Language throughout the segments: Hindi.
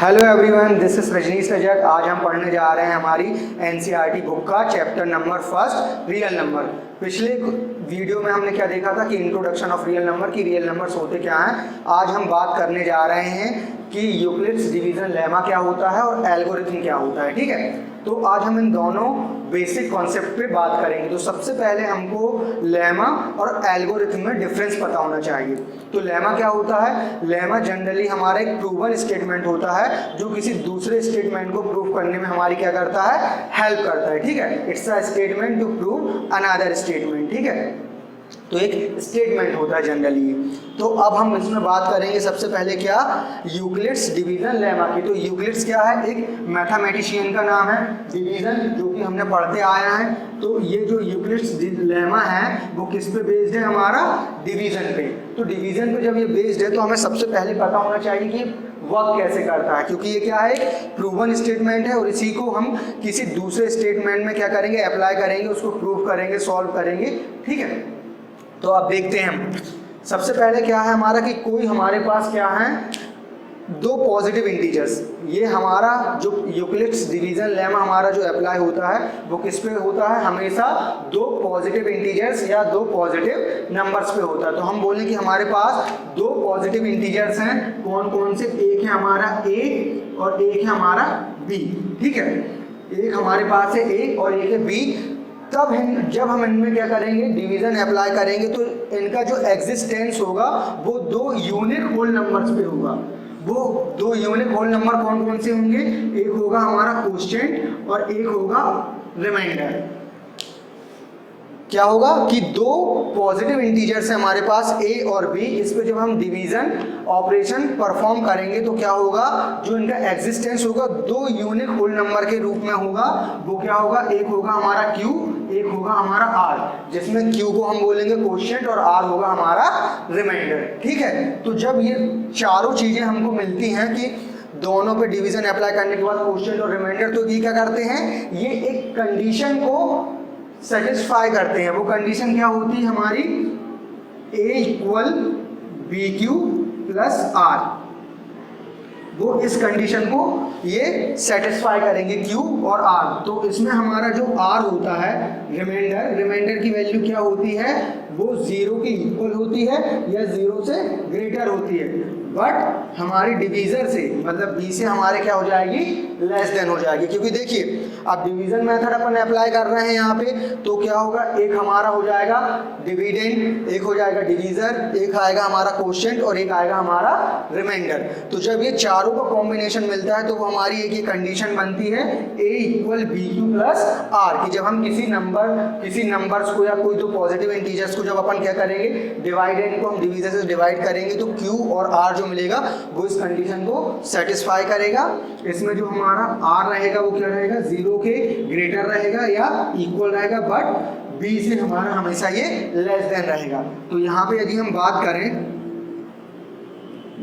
Hello everyone, this is Rajneesh Rajak. आज हम पढ़ने जा रहे हैं हमारी एनसीईआरटी बुक का chapter number first, real number. पिछले वीडियो में हमने क्या देखा था कि इंट्रोडक्शन ऑफ रियल नंबर की रियल नंबर्स होते क्या हैं। आज हम बात करने जा रहे हैं कि यूक्लिड्स डिवीजन लेमा क्या होता है और एल्गोरिथम क्या होता है। ठीक है, तो आज हम इन दोनों बेसिक कॉन्सेप्ट पे बात करेंगे। तो सबसे पहले हमको लेमा और एल्गोरिथम में डिफरेंस पता होना चाहिए। तो लेमा क्या होता है? लेमा जनरली हमारा एक प्रूवन स्टेटमेंट होता है जो किसी दूसरे स्टेटमेंट को प्रूव करने में हमारी क्या करता है, हेल्प करता है। ठीक है, it's a statement to prove another statement. ठीक है, तो एक स्टेटमेंट होता है जनरली। तो अब हम इसमें बात करेंगे सबसे पहले क्या, यूक्लिड्स डिवीजन लेमा की। तो यूक्लिड्स क्या है? एक मैथमेटिशियन का नाम है, डिवीजन जो कि हमने पढ़ते आया है। तो ये जो यूक्लिड्स लेमा है वो किस पे बेस्ड है? हमारा डिवीजन पे। तो डिवीजन पे जब ये बेस्ड है तो हमें सबसे पहले पता होना चाहिए कि वर्क कैसे करता है, क्योंकि ये क्या है, प्रूवन स्टेटमेंट है और इसी को हम किसी दूसरे स्टेटमेंट में क्या करेंगे, अप्लाई करेंगे, उसको प्रूव करेंगे, सॉल्व करेंगे। ठीक है, तो अब देखते हैं हम सबसे पहले क्या है हमारा कि कोई हमारे पास क्या है, दो पॉजिटिव इंटीजर्स। ये हमारा जो यूक्लिड्स डिवीजन लेमा हमारा जो अप्लाई होता है वो किस पे होता है? हमेशा दो पॉजिटिव इंटीजर्स या दो पॉजिटिव नंबर्स पे होता है। तो हम बोलें कि हमारे पास दो पॉजिटिव इंटीजर्स हैं। कौन कौन से? एक है हमारा a और एक है हमारा b। ठीक है, एक हमारे पास है a और एक है b। तब जब हम इनमें क्या करेंगे, डिवीजन अप्लाई करेंगे, तो इनका जो एग्जिस्टेंस होगा वो दो यूनिक होल नंबर्स पे होगा। वो दो यूनिक होल नंबर कौन कौन से होंगे? एक होगा हमारा कोशेंट और एक होगा रिमाइंडर। क्या होगा कि दो पॉजिटिव इंटीजर्स हैं हमारे पास a और b। इस पे जब हम डिवीजन ऑपरेशन परफॉर्म करेंगे तो क्या होगा, जो इनका एग्जिस्टेंस होगा दो यूनिक होल नंबर के रूप में होगा। वो क्या होगा? एक होगा हमारा q, एक होगा हमारा r, जिसमें q को हम बोलेंगे कोशेंट और r होगा हमारा रिमाइंडर। ठीक है, तो जब ये चारों चीजें हमको मिलती हैं कि दोनों पे डिवीजन अप्लाई करने के बाद कोशेंट और रिमाइंडर, तो ये क्या करते हैं, ये एक कंडीशन को सेटिस्फाई करते हैं। वो कंडीशन क्या होती है हमारी? a equal B Q plus R. वो इस कंडीशन को ये सेटिस्फाई करेंगे q और r। तो इसमें हमारा जो r होता है रिमाइंडर की वैल्यू क्या होती है? वो 0 के इक्वल होती है या 0 से ग्रेटर होती है, बट हमारी डिवीजर से मतलब b से हमारे क्या हो जाएगी, लेस देन हो जाएगी। क्योंकि देखिए अब डिवीजन मेथड अपन अप्लाई कर रहे हैं यहाँ पे, तो क्या होगा, एक हमारा हो जाएगा डिविडेंड, एक हो जाएगा डिवीजर, एक आएगा हमारा कोशेंट और एक आएगा हमारा रिमाइंडर। तो जब ये चारों का कॉम्बिनेशन मिलता है तो वो हमारी एक ये कंडीशन बनती है a equal B Q plus R, कि जब हम किसी नंबर्स को या कोई दो पॉजिटिव इंटीजर्स को जब अपन क्या करेंगे, डिवाइडेंड को हम डिवीजर से डिवाइड करेंगे तो q और r जो मिलेगा वो इस कंडीशन को सेटिस्फाई करेगा। इसमें जो हमारा r रहेगा वो क्या रहेगा, 0 के ग्रेटर रहेगा या इक्वल रहेगा, बट b से हमारा हमेशा ये लेस देन रहेगा। तो यहाँ पे यदि हम बात करें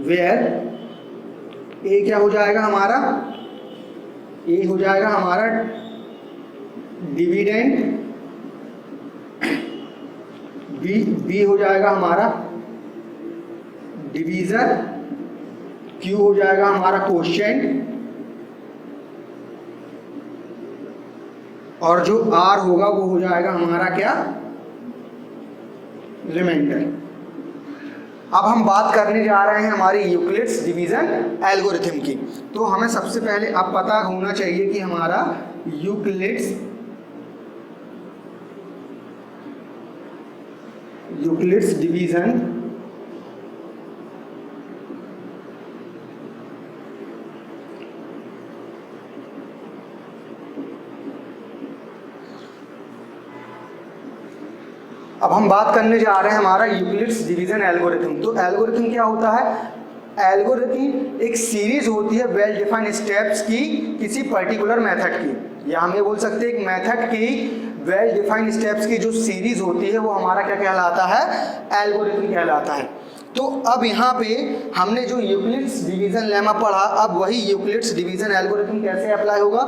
वेयर a क्या हो जाएगा हमारा, a हो जाएगा हमारा डिविडेंड, b हो जाएगा हमारा डिवीजर, q हो जाएगा हमारा कोशेंट और जो r होगा वो हो जाएगा हमारा क्या, रिमाइंडर। अब हम बात करने जा रहे हैं हमारी यूक्लिड्स डिवीजन एल्गोरिथम की। तो हमें सबसे पहले अब पता होना चाहिए कि हमारा यूक्लिड्स डिवीजन अब हम बात करने जा रहे हैं हमारा यूक्लिड्स डिवीजन एल्गोरिथम। तो एल्गोरिथम क्या होता है? एल्गोरिथम एक सीरीज होती है वेल डिफाइंड स्टेप्स की किसी पर्टिकुलर मेथड की, या हम ये बोल सकते हैं एक मेथड की वेल डिफाइंड स्टेप्स की जो सीरीज होती है वो हमारा क्या कहलाता है, एल्गोरिथम कहलाता है। तो अब यहाँ पे हमने जो यूक्लिड्स डिवीजन लेमा पढ़ा, अब वही यूक्लिड्स डिवीजन एल्गोरिथम कैसे अप्लाई होगा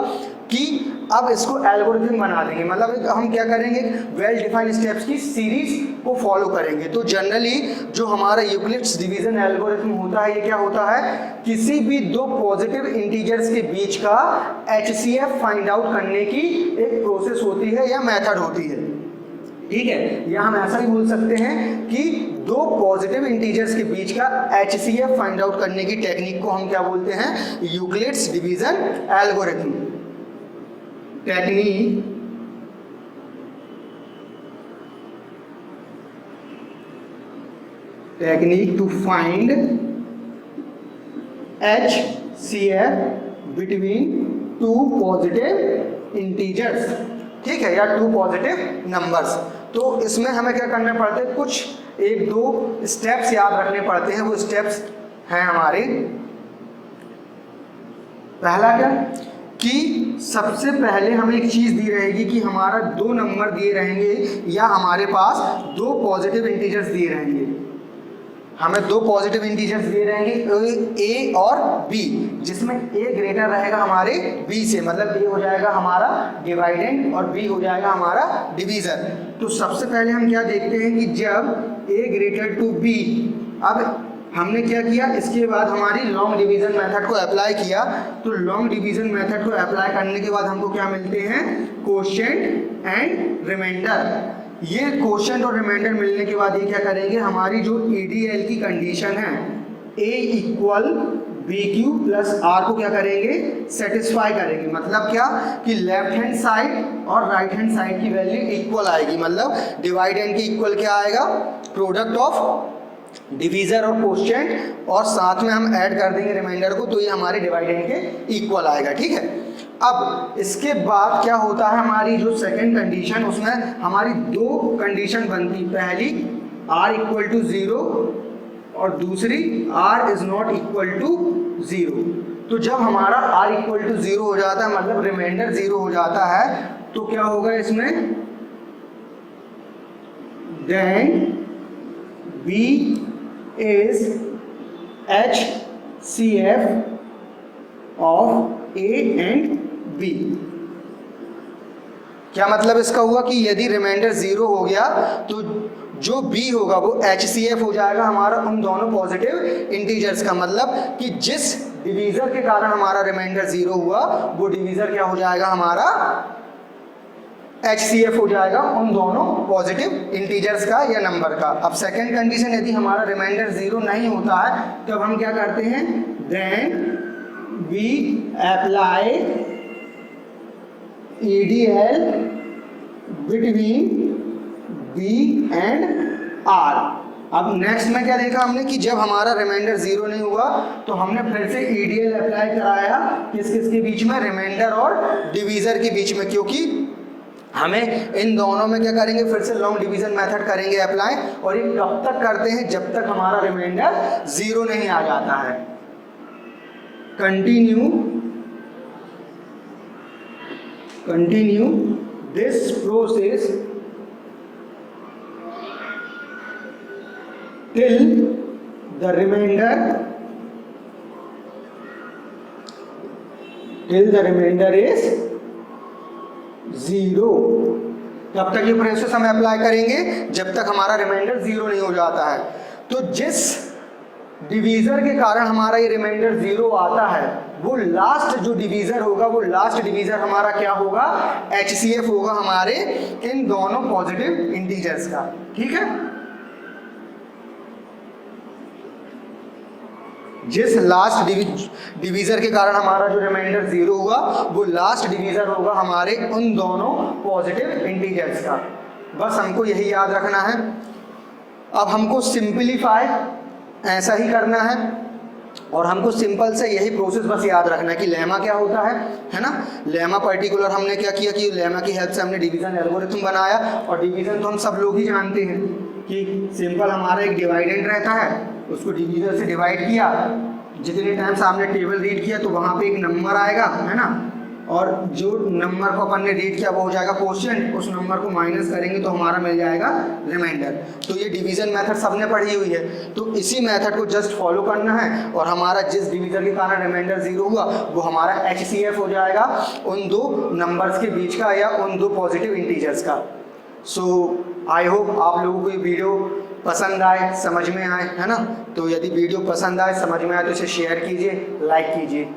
कि अब इसको एल्गोरिथम बना देंगे, मतलब हम क्या करेंगे, वेल डिफाइंड स्टेप्स की सीरीज को फॉलो करेंगे। तो जनरली जो हमारा यूक्लिड्स डिवीजन एल्गोरिथम होता है, ये क्या होता है, किसी भी दो पॉजिटिव इंटीजर्स के बीच का HCF फाइंड आउट करने की एक प्रोसेस होती है या मेथड होती है, ठीक है। या हम ऐसा ही बोल सकते हैं कि दो पॉजिटिव इंटीजर्स के बीच का HCF फाइंड आउट करने की टेक्निक को हम क्या बोलते हैं, Euclid's division algorithm technique to find HCF between two positive integers, ठीक है, या टू पॉजिटिव नंबर्स। तो इसमें हमें क्या करना पड़ता है, कुछ एक दो स्टेप्स याद रखने पड़ते हैं। वो स्टेप्स हैं हमारे, पहला क्या कि सबसे पहले हमें एक चीज़ दी रहेगी कि हमारा दो नंबर दिए रहेंगे या हमारे पास दो पॉजिटिव इंटीजर्स दिए रहेंगे। हमें दो पॉजिटिव इंटीजर्स दिए रहेंगे A और B, जिसमें A ग्रेटर रहेगा हमारे B से, मतलब A हो जाएगा हमारा डिवाइडेंड और B हो जाएगा हमारा डिवीज़र। तो सबसे पहले हम क्या देखते हैं कि जब A ग्रेटर टू B, अब हमने क्या किया, इसके बाद हमारी लॉन्ग डिवीज़न मेथड को अप्लाई किया। तो लॉन्ग डिवीज़न मेथड को अप्लाई करने के बाद हमको क्या मिलते हैं, कोशेंट एंड रिमाइंडर। ये कोशेंट और रिमाइंडर मिलने के बाद ये क्या करेंगे, हमारी जो EDL की कंडीशन है A equal BQ plus R को क्या करेंगे, सेटिस्फाई करेंगे। मतलब क्या कि लेफ्ट हैंड साइड और राइट हैंड साइड की वैल्यू इक्वल आएगी, मतलब डिवाइडेंड की इक्वल क्या आएगा, प्रोडक्ट ऑफ डिवीज़र और कोशेंट, और साथ में हम ऐड कर देंगे रिमाइंडर को, तो ये हमारे डिवाइडेंड के इक्वल आएगा, ठीक है। अब इसके बाद क्या होता है, हमारी जो सेकंड कंडीशन, उसमें हमारी दो कंडीशन बनती, पहली R इक्वल टू 0 और दूसरी R is not equal to 0। तो जब हमारा R इक्वल टू 0 हो जाता है, मतलब रिमाइंडर 0 हो जाता है, तो क्या होगा इसमें, then B is HCF of A and B। क्या मतलब इसका हुआ कि यदि रिमाइंडर 0 हो गया तो जो B होगा वो HCF हो जाएगा हमारा उन दोनों पॉजिटिव इंटीजर्स का। मतलब कि जिस डिवीज़र के कारण हमारा रिमाइंडर 0 हुआ, वो डिवीज़र क्या हो जाएगा हमारा, HCF हो जाएगा उन दोनों पॉजिटिव इंटीजर्स का या नंबर का। अब सेकंड कंडीशन, यदि हमारा रिमाइंडर 0 नहीं होता है, तो अब हम क्या करते हैं, then we apply EDL between B and R। अब नेक्स्ट में क्या देखा हमने कि जब हमारा रिमाइंडर 0 नहीं हुआ, तो हमने फिर से EDL अप्लाई कराया, किस किस के बीच में, रिमाइंडर और डिवीज़र के बीच में, क्योंकि हमें इन दोनों में क्या करेंगे, फिर से लॉन्ग डिवीज़न मेथड करेंगे अप्लाई। और ये कब तक करते हैं, जब तक हमारा रिमाइंडर 0 नहीं आ जाता है। Continue this process till the remainder is 0। तब तक ये प्रोसेस हम अप्लाई करेंगे जब तक हमारा रिमाइंडर 0 नहीं हो जाता है। तो जिस डिवीज़र के कारण हमारा ये रिमाइंडर 0 आता है, वो लास्ट जो डिवीज़र होगा, वो लास्ट डिवीज़र हमारा क्या होगा, HCF होगा हमारे इन दोनों पॉजिटिव इंटीजर्स का, ठीक है। जिस लास्ट डिवीज़र के कारण हमारा जो रिमाइंडर 0 हुआ, वो लास्ट डिवीज़र होगा हमारे उन दोनों पॉजिटिव इंटीजर्स का। बस हमको यही याद रखना है। अब हमको सिंपलीफाई ऐसा ही करना है, और हमको सिंपल से यही प्रोसेस बस याद रखना है कि लेमा क्या होता है ना। लेमा पर्टिकुलर हमने क्या किया कि लेमा की हेल्प से हमने डिवीज़न एल्गोरिथम बनाया। और डिवीज़न तो हम सब लोग ही जानते हैं कि सिंपल हमारा एक डिवाइडेंड रहता है, उसको डिवीज़र से डिवाइड किया, जितने टाइम्स आपने टेबल रीड किया तो वहाँ पे एक नंबर आएगा, है ना। और जो नंबर को अपन ने रीड किया वो हो जाएगा क्वोशिएंट, उस नंबर को माइनस करेंगे तो हमारा मिल जाएगा रिमाइंडर। तो ये डिवीजन मेथड सबने पढ़ी हुई है, तो इसी मेथड को जस्ट फॉलो करना है और हमारा जिस डिवीजन के कारण रिमाइंडर 0 हुआ वो हमारा HCF हो जाएगा उन दो नंबर्स के बीच का या उन दो पॉजिटिव इंटीजर्स का। सो आई होप आप लोगों को ये वीडियो पसंद आए, समझ में आए, है ना। तो यदि वीडियो पसंद आए, समझ में आए तो इसे शेयर कीजिए, लाइक कीजिए।